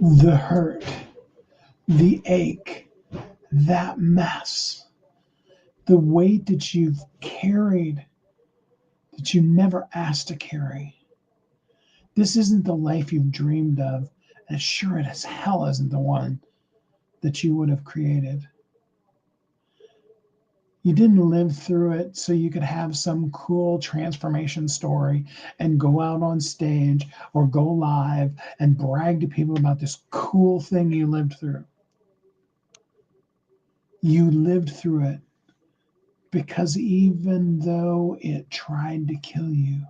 the hurt, the ache, that mess, the weight that you've carried that you never asked to carry. This isn't the life you've dreamed of, and sure it as hell isn't the one that you would have created. You didn't live through it so you could have some cool transformation story and go out on stage or go live and brag to people about this cool thing you lived through. You lived through it because even though it tried to kill you,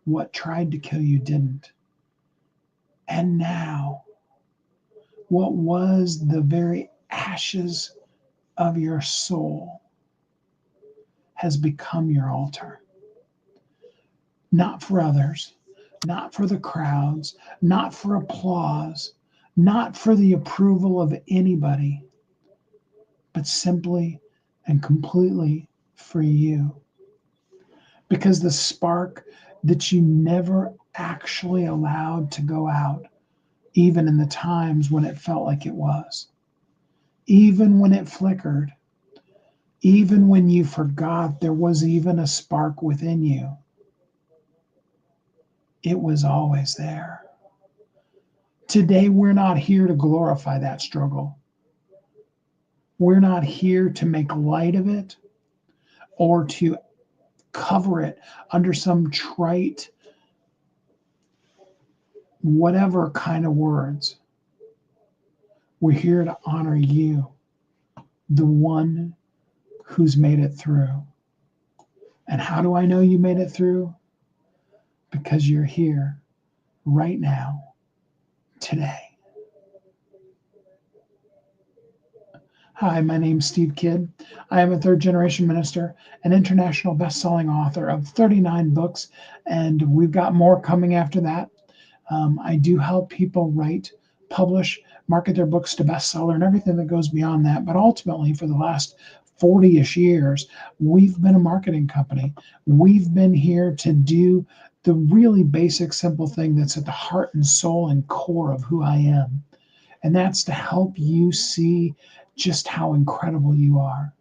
what tried to kill you didn't. And now, what was the very ashes of your soul has become your altar. Not for others, not for the crowds, not for applause, not for the approval of anybody, but simply and completely for you. Because the spark that you never actually allowed to go out, even in the times when it felt like it was, even when it flickered, even when you forgot there was even a spark within you, it was always there. Today, we're not here to glorify that struggle. We're not here to make light of it or to cover it under some trite, whatever kind of words. We're here to honor you, the one who's made it through. And how do I know you made it through? Because you're here right now, today. Hi, my name's Steve Kidd. I am a third-generation minister, an international best-selling author of 39 books, and we've got more coming after that. I do help people write, publish, market their books to bestseller and everything that goes beyond that. But ultimately, for the last 40-ish years, we've been a marketing company. We've been here to do the really basic, simple thing that's at the heart and soul and core of who I am. And that's to help you see just how incredible you are.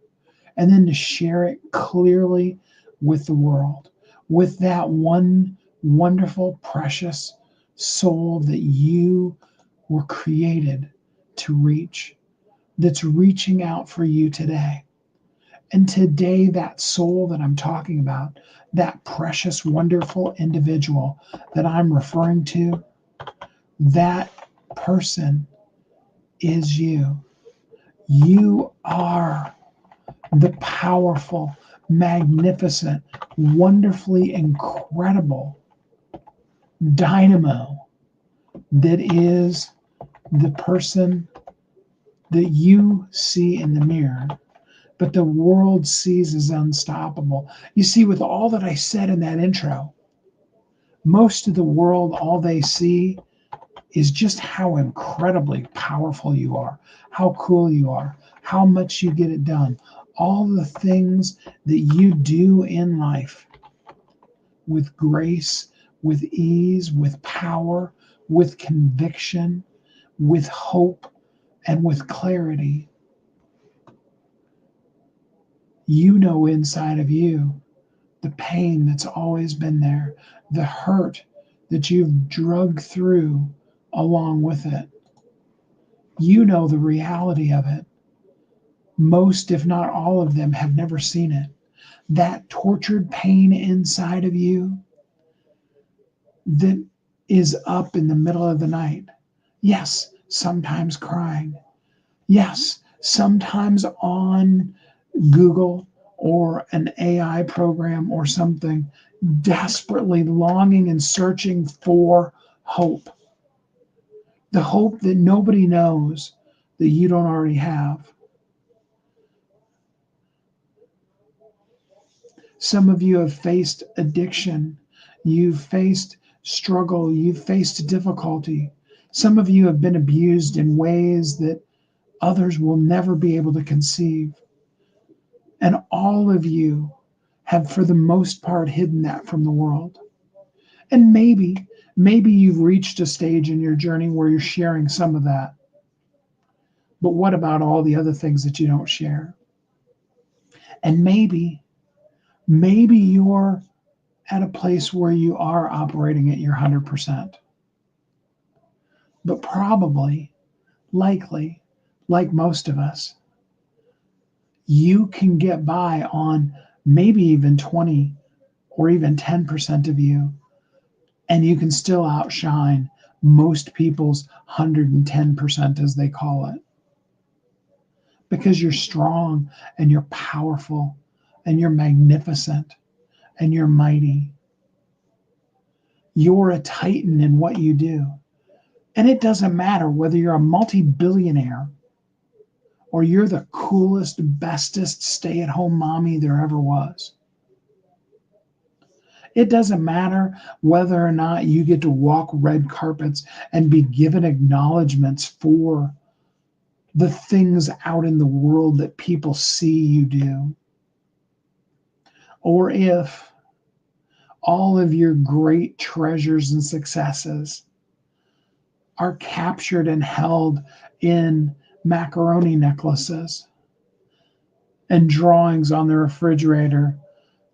And then to share it clearly with the world, with that one wonderful, precious soul that you were created to reach, that's reaching out for you today. And today, that soul that I'm talking about, that precious, wonderful individual that I'm referring to, that person is you. You are the powerful, magnificent, wonderfully incredible dynamo that is the person that you see in the mirror, but the world sees as unstoppable. You see, with all that I said in that intro, most of the world, all they see is just how incredibly powerful you are, how cool you are, how much you get it done, all the things that you do in life with grace, with ease, with power, with conviction, with hope, and with clarity. You know inside of you the pain that's always been there, the hurt that you've drugged through along with it. You know the reality of it. Most, if not all of them, have never seen it. That tortured pain inside of you that is up in the middle of the night. Yes, sometimes crying. Yes, sometimes on Google or an AI program or something, desperately longing and searching for hope. The hope that nobody knows that you don't already have. Some of you have faced addiction. You've faced struggle. You've faced difficulty. Some of you have been abused in ways that others will never be able to conceive. And all of you have, for the most part, hidden that from the world. And maybe Maybe you've reached a stage in your journey where you're sharing some of that. But what about all the other things that you don't share? And maybe you're at a place where you are operating at your 100%. But probably, likely, like most of us, you can get by on maybe even 20 or even 10% of you, and you can still outshine most people's 110%, as they call it, because you're strong and you're powerful and you're magnificent and you're mighty. You're a titan in what you do. And it doesn't matter whether you're a multi-billionaire or you're the coolest, bestest stay-at-home mommy there ever was. It doesn't matter whether or not you get to walk red carpets and be given acknowledgments for the things out in the world that people see you do. Or if all of your great treasures and successes are captured and held in macaroni necklaces and drawings on the refrigerator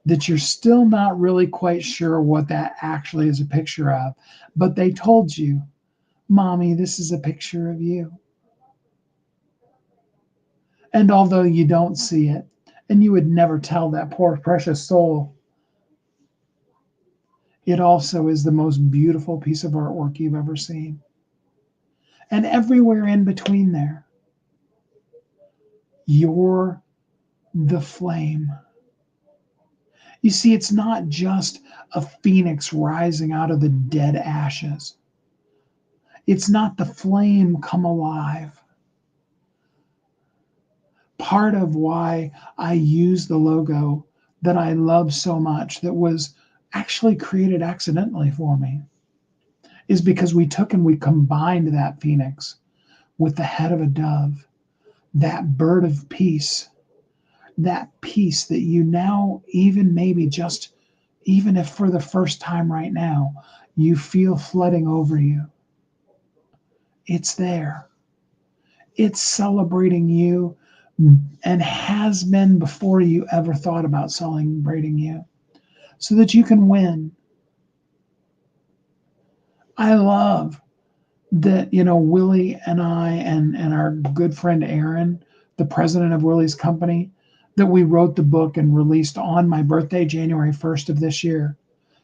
that you're still not really quite sure what that actually is a picture of. But they told you, Mommy, this is a picture of you. And although you don't see it, and you would never tell that poor precious soul, it also is the most beautiful piece of artwork you've ever seen. And everywhere in between there, you're the flame. You see, it's not just a phoenix rising out of the dead ashes. It's not the flame come alive. Part of why I use the logo that I love so much, that was actually created accidentally for me, is because we took and we combined that phoenix with the head of a dove, that bird of peace, that peace that you now, even maybe just, even if for the first time right now, you feel flooding over you. It's there. It's celebrating you and has been before you ever thought about celebrating you, so that you can win. I love that, Willie and I and our good friend Aaron, the president of Willie's company, that we wrote the book and released on my birthday, January 1st of this year.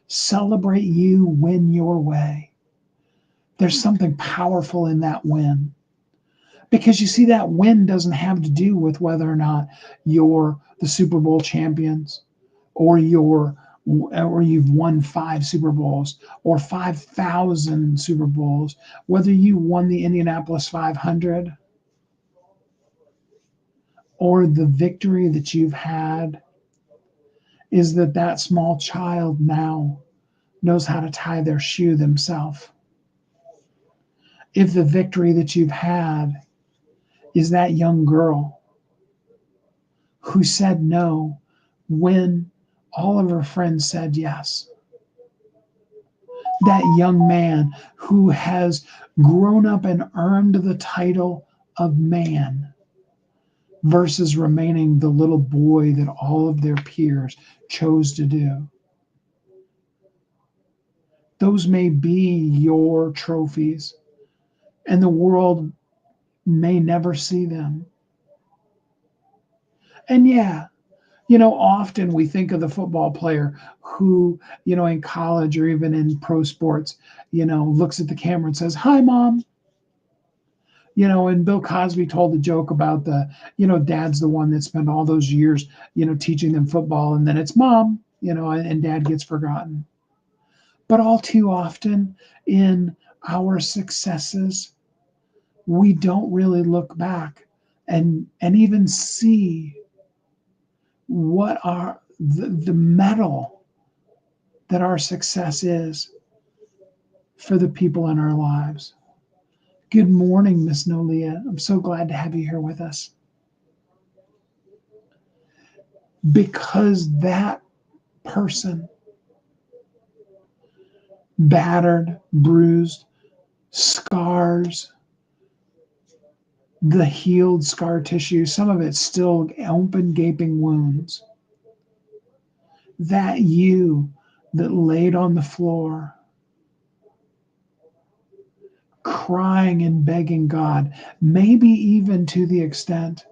Celebrate you, win your way. There's something powerful in that win. Because you see, that win doesn't have to do with whether or not you're the Super Bowl champions, or you've won 5 Super Bowls or 5,000 Super Bowls, whether you won the Indianapolis 500 or the victory that you've had, is that small child now knows how to tie their shoe themselves. If the victory that you've had is that young girl who said no when all of her friends said yes. That young man who has grown up and earned the title of man versus remaining the little boy that all of their peers chose to do. Those may be your trophies, and the world may never see them. And yeah, often we think of the football player who, in college or even in pro sports, looks at the camera and says, "Hi, Mom." And Bill Cosby told a joke about dad's the one that spent all those years, teaching them football, and then it's Mom, and dad gets forgotten. But all too often in our successes, we don't really look back and even see what are the medal that our success is for the people in our lives. Good morning, Miss Nolia. I'm so glad to have you here with us. Because that person battered, bruised, scars, the healed scar tissue, some of it still open, gaping wounds. That you that laid on the floor, crying and begging God, maybe even to the extent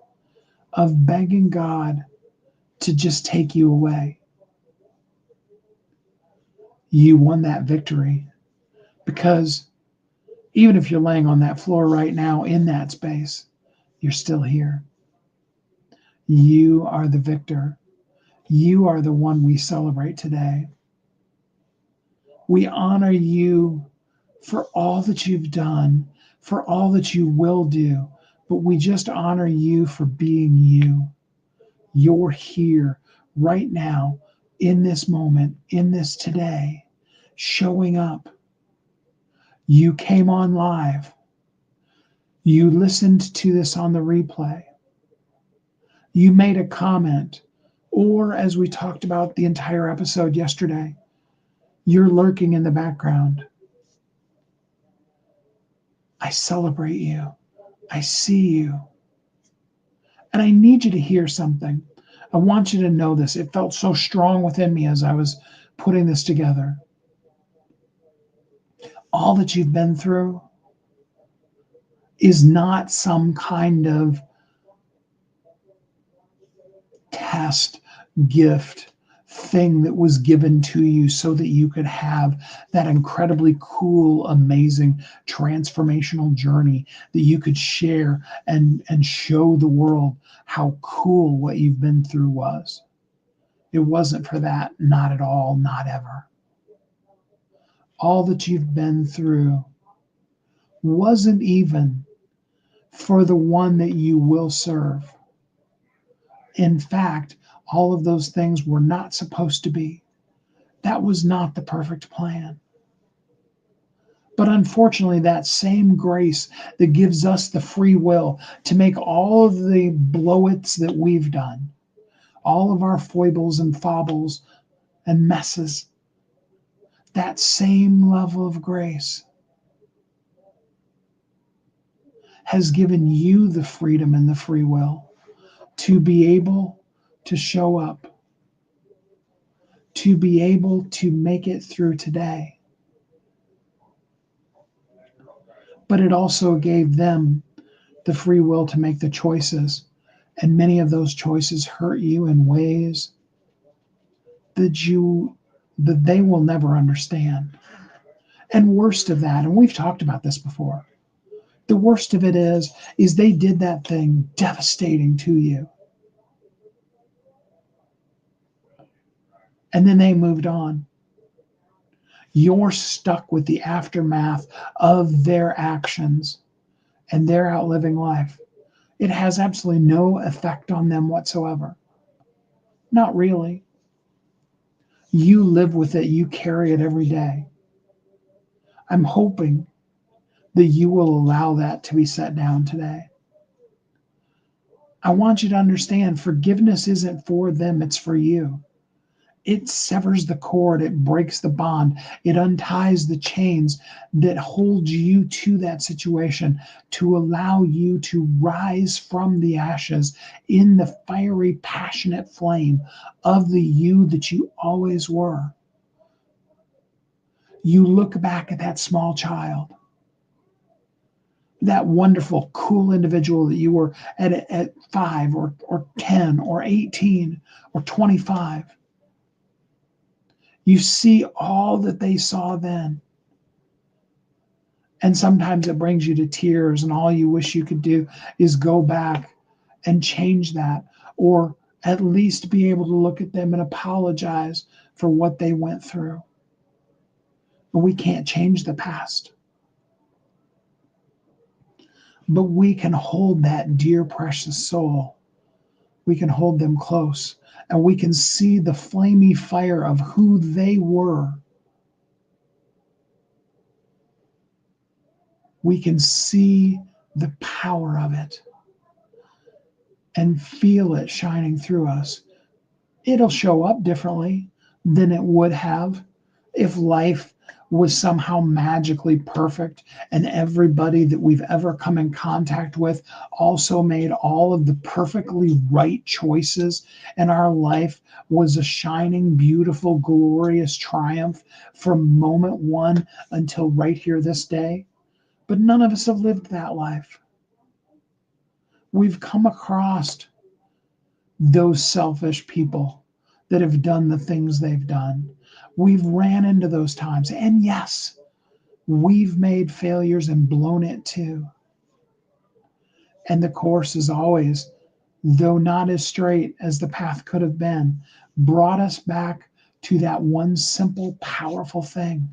of begging God to just take you away. You won that victory because even if you're laying on that floor right now in that space, you're still here. You are the victor. You are the one we celebrate today. We honor you for all that you've done, for all that you will do, but we just honor you for being you. You're here right now, in this moment, in this today, showing up. You came on live. You listened to this on the replay. You made a comment, or as we talked about the entire episode yesterday, you're lurking in the background. I celebrate you. I see you. And I need you to hear something. I want you to know this. It felt so strong within me as I was putting this together. All that you've been through is not some kind of test, gift, thing that was given to you so that you could have that incredibly cool, amazing, transformational journey that you could share and show the world how cool what you've been through was. It wasn't for that, not at all, not ever. All that you've been through wasn't even for the one that you will serve. In fact, all of those things were not supposed to be. That was not the perfect plan. But unfortunately, that same grace that gives us the free will to make all of the blow-its that we've done, all of our foibles and foibles and messes, that same level of grace has given you the freedom and the free will to be able to show up, to be able to make it through today. But it also gave them the free will to make the choices. And many of those choices hurt you in ways that they will never understand. And worst of that, and we've talked about this before, the worst of it is they did that thing devastating to you. And then they moved on. You're stuck with the aftermath of their actions, and they're out living life. It has absolutely no effect on them whatsoever. Not really. You live with it, you carry it every day. I'm hoping that you will allow that to be set down today. I want you to understand forgiveness isn't for them, it's for you. It severs the cord, it breaks the bond, it unties the chains that hold you to that situation to allow you to rise from the ashes in the fiery, passionate flame of the you that you always were. You look back at that small child, that wonderful, cool individual that you were at 5 or 10 or 18 or 25. You see all that they saw then. And sometimes it brings you to tears, and all you wish you could do is go back and change that, or at least be able to look at them and apologize for what they went through. But we can't change the past. But we can hold that dear, precious soul. We can hold them close, and we can see the flamey fire of who they were. We can see the power of it and feel it shining through us. It'll show up differently than it would have if life was somehow magically perfect, and everybody that we've ever come in contact with also made all of the perfectly right choices, and our life was a shining, beautiful, glorious triumph from moment one until right here this day. But none of us have lived that life. We've come across those selfish people that have done the things they've done. We've ran into those times. And yes, we've made failures and blown it too. And the course is always, though not as straight as the path could have been, brought us back to that one simple, powerful thing,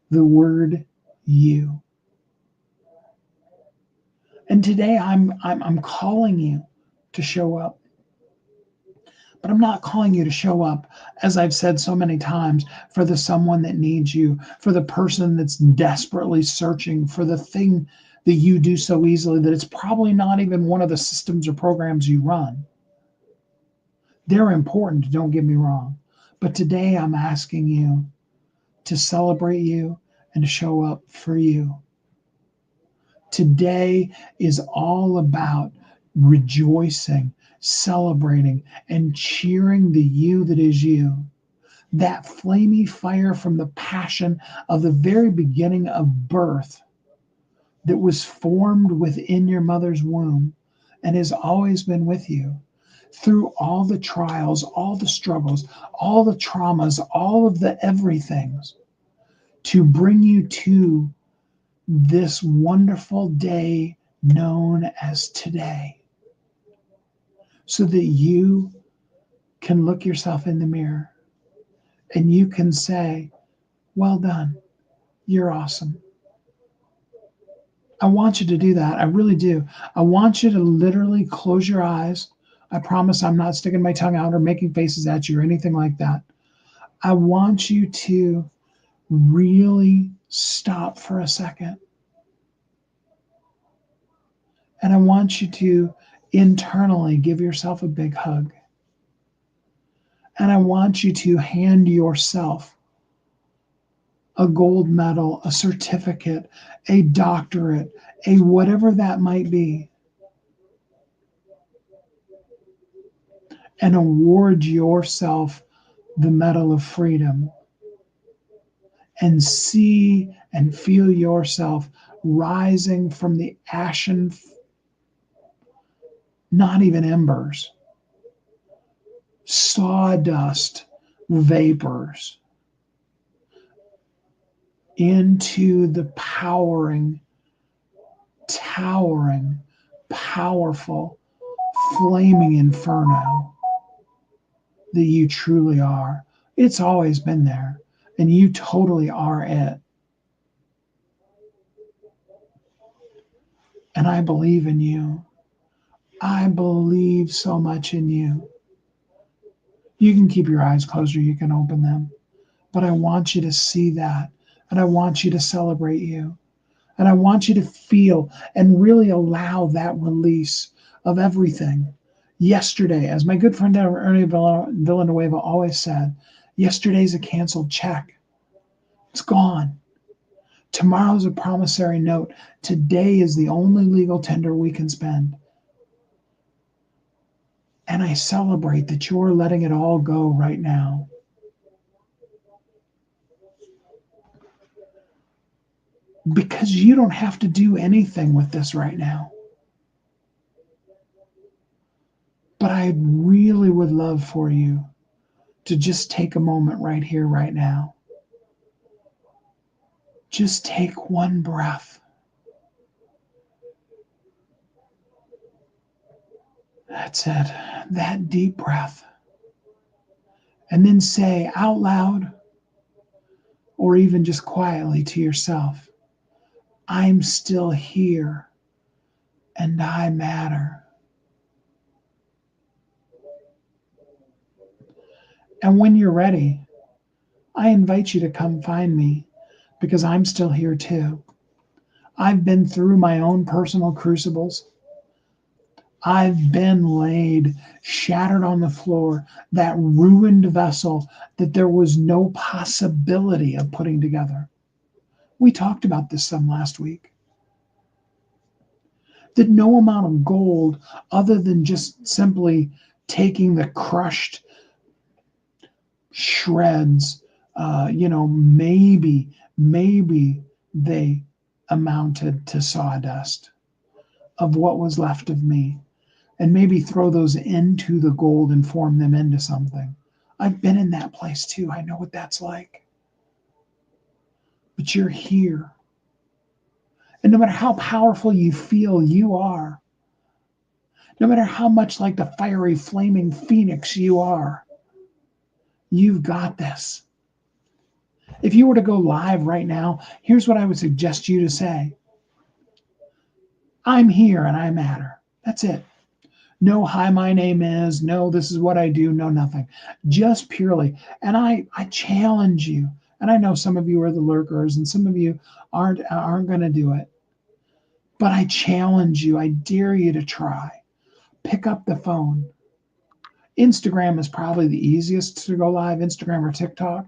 the word you. And today I'm calling you to show up. But I'm not calling you to show up, as I've said so many times, for the someone that needs you, for the person that's desperately searching for the thing that you do so easily that it's probably not even one of the systems or programs you run. They're important, don't get me wrong. But today I'm asking you to celebrate you and to show up for you. Today is all about rejoicing, celebrating, and cheering the you that is you. That flamey fire from the passion of the very beginning of birth that was formed within your mother's womb and has always been with you through all the trials, all the struggles, all the traumas, all of the everythings to bring you to this wonderful day known as today, so that you can look yourself in the mirror and you can say, well done, you're awesome. I want you to do that. I really do. I want you to literally close your eyes. I promise I'm not sticking my tongue out or making faces at you or anything like that. I want you to really stop for a second. And I want you to internally give yourself a big hug. And I want you to hand yourself a gold medal, a certificate, a doctorate, a whatever that might be, and award yourself the Medal of Freedom, and see and feel yourself rising from the ashen, not even embers, sawdust vapors, into the powering, towering, powerful, flaming inferno that you truly are. It's always been there, and you totally are it. And I believe in you. I believe so much in you. You can keep your eyes closed or you can open them. But I want you to see that. And I want you to celebrate you. And I want you to feel and really allow that release of everything. Yesterday, as my good friend Ernie Villanueva always said, yesterday's a canceled check. It's gone. Tomorrow's a promissory note. Today is the only legal tender we can spend. And I celebrate that you're letting it all go right now. Because you don't have to do anything with this right now. But I really would love for you to just take a moment right here, right now. Just take one breath. That's it. That deep breath. And then say out loud, or even just quietly to yourself, I'm still here and I matter. And when you're ready, I invite you to come find me, because I'm still here too. I've been through my own personal crucibles. I've been laid, shattered on the floor, that ruined vessel that there was no possibility of putting together. We talked about this some last week. That no amount of gold, other than just simply taking the crushed shreds, maybe they amounted to sawdust of what was left of me, and maybe throw those into the gold and form them into something. I've been in that place too. I know what that's like. But you're here. And no matter how powerful you feel you are, no matter how much like the fiery, flaming phoenix you are, you've got this. If you were to go live right now, here's what I would suggest you to say: I'm here and I matter. That's it. No, hi, my name is, no, this is what I do, no, nothing. Just purely. And I challenge you. And I know some of you are the lurkers and some of you aren't going to do it. But I challenge you. I dare you to try. Pick up the phone. Instagram is probably the easiest to go live, Instagram or TikTok,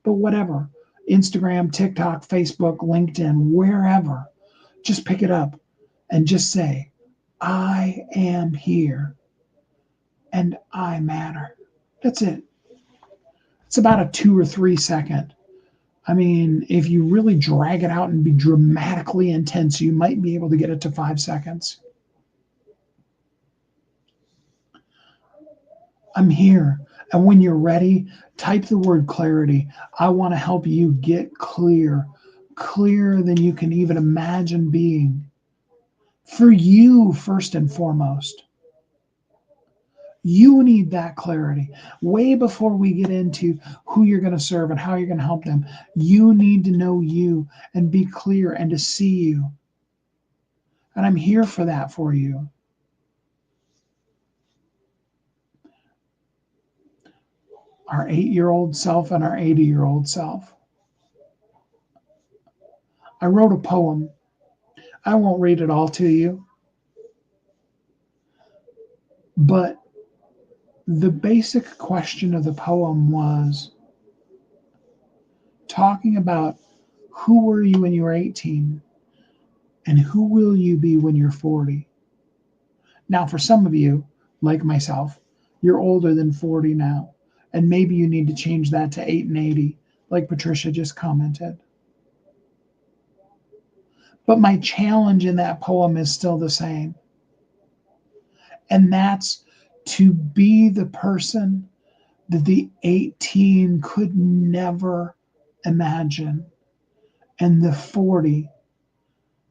but whatever. Instagram, TikTok, Facebook, LinkedIn, wherever. Just pick it up and just say, I am here and I matter. That's it. It's about a 2 or 3 second. I mean, if you really drag it out and be dramatically intense, you might be able to get it to 5 seconds. I'm here. And when you're ready, type the word clarity. I want to help you get clearer than you can even imagine being. For you, first and foremost. You need that clarity. Way before we get into who you're going to serve and how you're going to help them, you need to know you and be clear and to see you. And I'm here for that for you. Our 8-year-old self and our 80-year-old self. I wrote a poem. I won't read it all to you. But the basic question of the poem was talking about who were you when you were 18 and who will you be when you're 40. Now, for some of you, like myself, you're older than 40 now, and maybe you need to change that to 8 and 80, like Patricia just commented. But my challenge in that poem is still the same. And that's to be the person that the 18 could never imagine, and the 40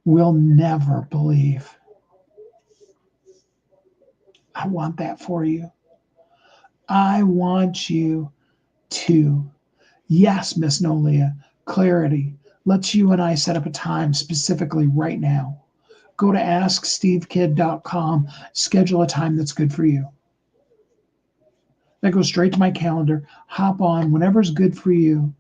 will never believe. I want that for you. I want you to. Yes, Miss Nolia, clarity. Let's you and I set up a time specifically right now. Go to askstevekid.com, schedule a time that's good for you. That goes straight to my calendar. Hop on whenever's good for you.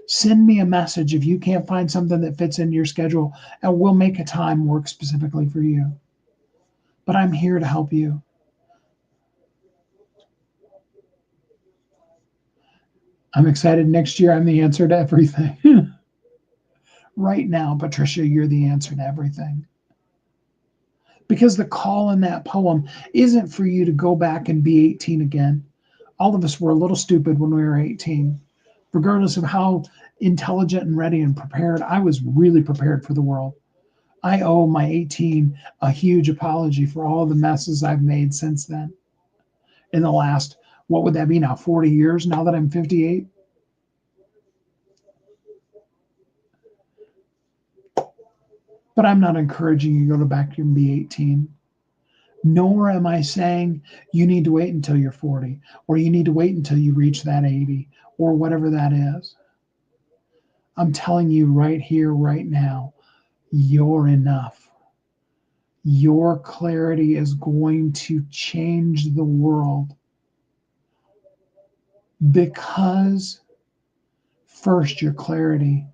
Send me a message if you can't find something that fits into your schedule, and we'll make a time work specifically for you. But I'm here to help you. I'm excited. Next year, I'm the answer to everything. Right now, Patricia, you're the answer to everything. Because the call in that poem isn't for you to go back and be 18 again. All of us were a little stupid when we were 18. Regardless of how intelligent and ready and prepared, I was really prepared for the world. I owe my 18 a huge apology for all the messes I've made since then. In the last, what would that be now, 40 years now that I'm 58? But I'm not encouraging you to go back and be 18. Nor am I saying you need to wait until you're 40 or you need to wait until you reach that 80 or whatever that is. I'm telling you right here, right now, you're enough. Your clarity is going to change the world because first, your clarity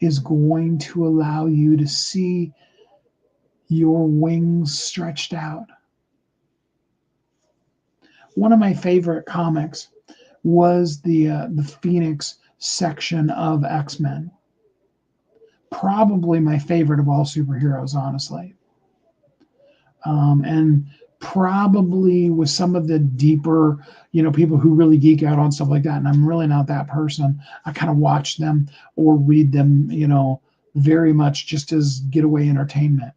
is going to allow you to see your wings stretched out One of my favorite comics was the Phoenix section of X-Men. Probably my favorite of all superheroes, honestly. And probably with some of the deeper, people who really geek out on stuff like that. And I'm really not that person. I kind of watch them or read them, very much just as getaway entertainment.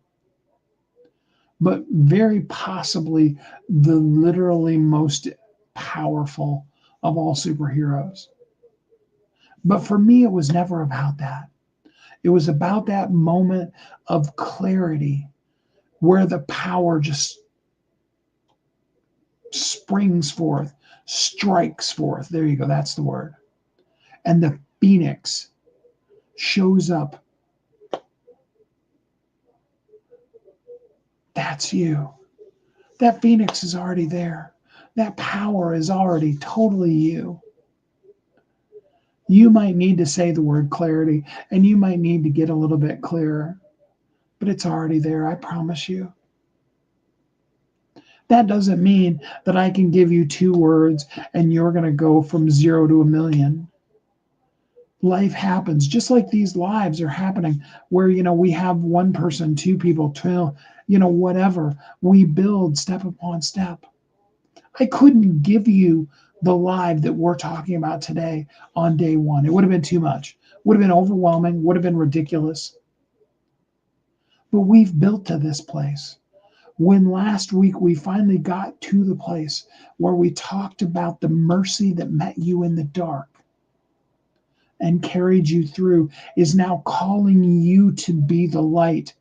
But very possibly the literally most powerful of all superheroes. But for me, it was never about that. It was about that moment of clarity where the power just springs forth, strikes forth. There you go. That's the word. And the Phoenix shows up. That's you. That Phoenix is already there. That power is already totally you. You might need to say the word clarity, and you might need to get a little bit clearer, but it's already there. I promise you. That doesn't mean that I can give you 2 words and you're going to go from 0 to 1,000,000. Life happens just like these lives are happening where, we have one person, 2 people, whatever. We build step upon step. I couldn't give you the live that we're talking about today on day one. It would have been too much, would have been overwhelming, would have been ridiculous. But we've built to this place. When last week we finally got to the place where we talked about the mercy that met you in the dark and carried you through is now calling you to be the light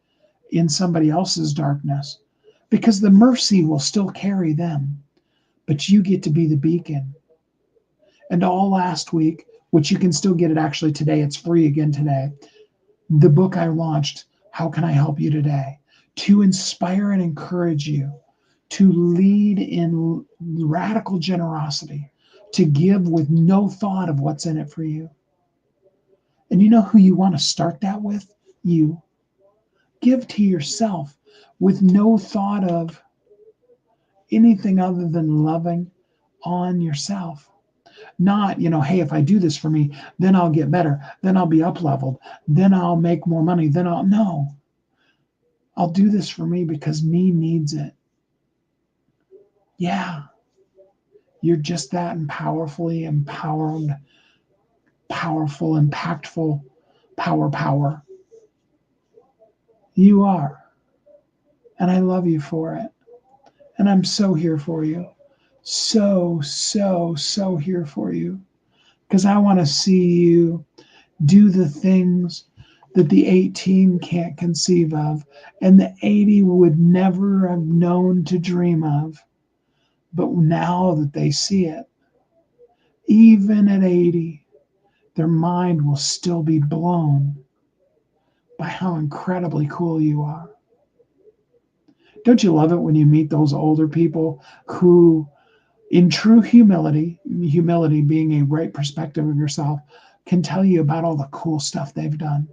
in somebody else's darkness, because the mercy will still carry them, but you get to be the beacon. And all last week, which you can still get it actually today, it's free again today, the book I launched, How Can I Help You Today? To inspire and encourage you to lead in radical generosity, to give with no thought of what's in it for you. And you know who you want to start that with? You. Give to yourself with no thought of anything other than loving on yourself. Not, hey, if I do this for me, then I'll get better. Then I'll be up leveled. Then I'll make more money. No. I'll do this for me because me needs it. Yeah. You're just that powerful, impactful, power. You are. And I love you for it. And I'm so here for you. So here for you. Because I want to see you do the things that the 18 can't conceive of and the 80 would never have known to dream of. But now that they see it, even at 80, their mind will still be blown by how incredibly cool you are. Don't you love it when you meet those older people who, in true humility being a right perspective of yourself, can tell you about all the cool stuff they've done?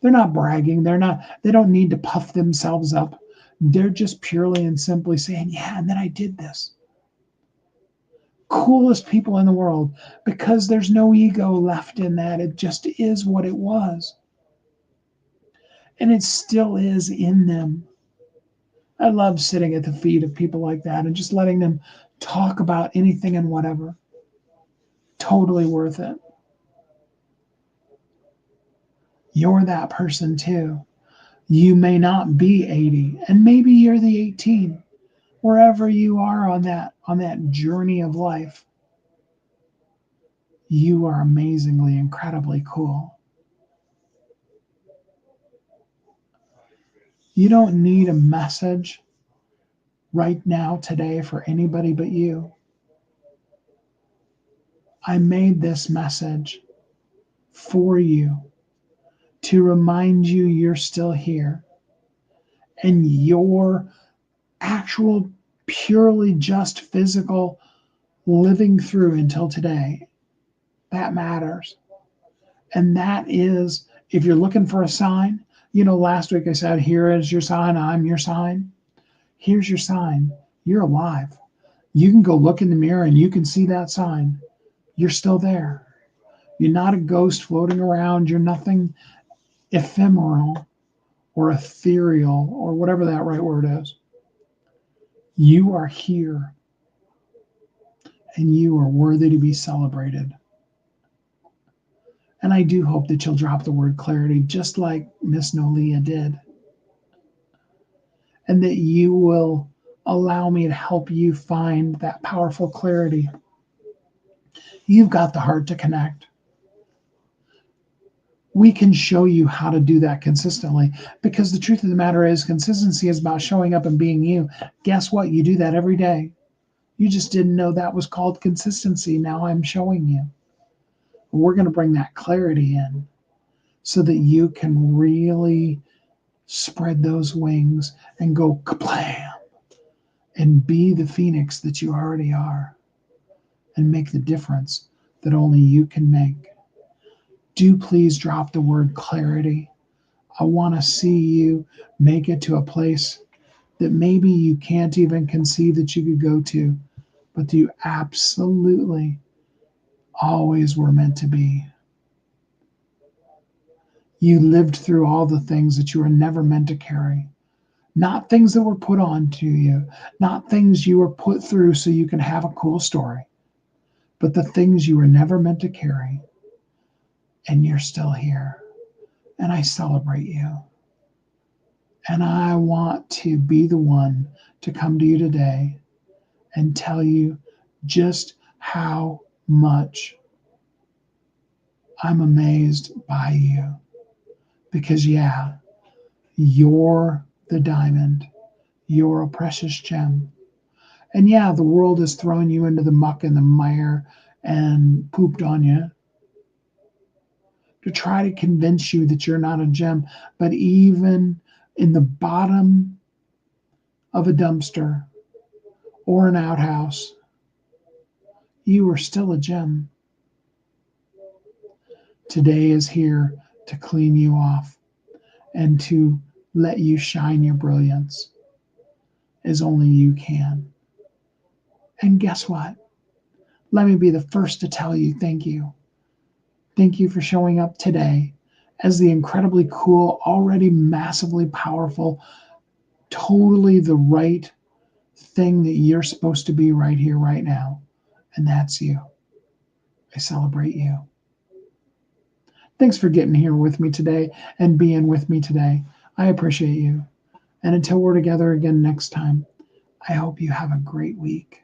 They're not bragging. They don't need to puff themselves up. They're just purely and simply saying, yeah, and then I did this. Coolest people in the world, because there's no ego left in that. It just is what it was. And it still is in them. I love sitting at the feet of people like that and just letting them talk about anything and whatever. Totally worth it. You're that person too. You may not be 80, and maybe you're the 18. Wherever you are on that journey of life, you are amazingly, incredibly cool. You don't need a message right now, today, for anybody but you. I made this message for you to remind you you're still here and your actual, purely just physical living through until today. That matters. And that is, if you're looking for a sign, last week I said, here is your sign, I'm your sign. Here's your sign. You're alive. You can go look in the mirror and you can see that sign. You're still there. You're not a ghost floating around. You're nothing ephemeral or ethereal or whatever that right word is. You are here and you are worthy to be celebrated. And I do hope that you'll drop the word clarity just like Miss Nolia did. And that you will allow me to help you find that powerful clarity. You've got the heart to connect. We can show you how to do that consistently, because the truth of the matter is consistency is about showing up and being you. Guess what? You do that every day. You just didn't know that was called consistency. Now I'm showing you. We're going to bring that clarity in so that you can really spread those wings and go kaplam and be the phoenix that you already are and make the difference that only you can make. Do please drop the word clarity. I want to see you make it to a place that maybe you can't even conceive that you could go to, but you absolutely always were meant to be. You lived through all the things that you were never meant to carry. Not things that were put on to you, not things you were put through so you can have a cool story, but the things you were never meant to carry. And you're still here. And I celebrate you. And I want to be the one to come to you today and tell you just how much I'm amazed by you. Because, yeah, you're the diamond. You're a precious gem. And yeah, the world has thrown you into the muck and the mire and pooped on you to try to convince you that you're not a gem. But even in the bottom of a dumpster or an outhouse, you are still a gem. Today is here to clean you off and to let you shine your brilliance as only you can. And guess what? Let me be the first to tell you thank you. Thank you for showing up today as the incredibly cool, already massively powerful, totally the right thing that you're supposed to be right here, right now. And that's you. I celebrate you. Thanks for getting here with me today and being with me today. I appreciate you. And until we're together again next time, I hope you have a great week.